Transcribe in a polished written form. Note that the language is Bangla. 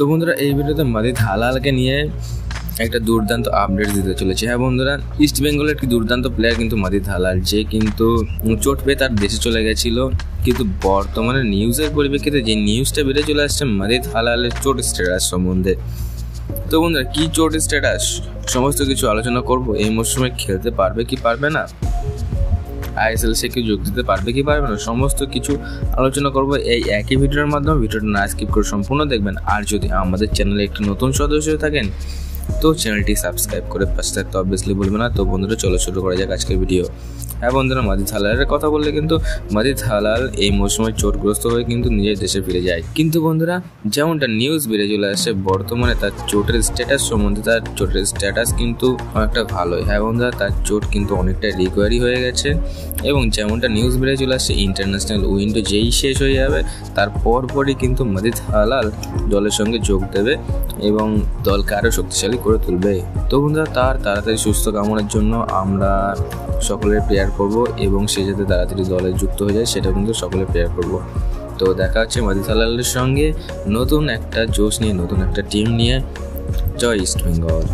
তো বন্ধুরা এই ভিডিওতে মাদিদ হালালকে নিয়ে একটা দুর্দান্ত আপডেট দিতে চলেছে। হ্যাঁ বন্ধুরা, ইস্ট বেঙ্গলের একটি দুর্দান্ত প্লেয়ার কিন্তু মাদিদ হালাল, যে কিন্তু চোট পেয়ে তার দেশে চলে গেছিল। কিন্তু বর্তমানে নিউজের পরিপ্রেক্ষিতে যে নিউজটা বেড়ে চলে আসছে মাদিদ হালালের চোট স্ট্যাটাস সম্বন্ধে। তো বন্ধুরা কি চোট স্ট্যাটাস সমস্ত কিছু আলোচনা করব। এই মরশুমে খেলতে পারবে কি পারবে না, আইএসএল সে কেউ যোগ দিতে পারবে কি পারবে না, সমস্ত কিছু আলোচনা করব এই একই ভিডিওর মাধ্যমে। ভিডিওটা না স্কিপ করে সম্পূর্ণ দেখবেন। আর যদি আমাদের চ্যানেলে একটি নতুন সদস্য থাকেন তো চ্যানেলটি সাবস্ক্রাইব করে পাশে থাকতে অবভিয়াসলি বলবে না। তো বন্ধুরা চলো শুরু করা যাক আজকের ভিডিও। হ্যাঁ বন্ধুরা, মাদিদ হালালের কথা বললে কিন্তু মাদিদ হালাল এই মৌসুমে চোটগ্রস্ত হয়ে কিন্তু নিজের দেশে ফিরে যায়। কিন্তু বন্ধুরা যেমনটা নিউজ বেড়ে চলে আসছে বর্তমানে তার চোটের স্ট্যাটাস সম্বন্ধে, তার চোটের স্ট্যাটাস কিন্তু অনেকটা ভালোই। হ্যাঁ বন্ধুরা, তার চোট কিন্তু অনেকটা রিকভারি হয়ে গেছে এবং যেমনটা নিউজ বেড়ে চলে আসছে ইন্টারন্যাশনাল উইন্ডো যেই শেষ হয়ে যাবে তার পরপরই কিন্তু মাদিদ হালাল দলের সঙ্গে যোগ দেবে এবং দলকে আরও শক্তিশালী করে তুলবে। তো বন্ধুরা তার তাড়াতাড়ি সুস্থ কামনার জন্য আমরা সকলের প্রেয়ার করব এবং সে যাতে তাড়াতাড়ি দলে যুক্ত হয়ে যায় সেটা কিন্তু সকলে প্রেয়ার করব। তো দেখা হচ্ছে মাদিদ হালালের সঙ্গে নতুন একটা জোশ নিয়ে, নতুন একটা টিম নিয়ে। জয় ইস্ট বেঙ্গল।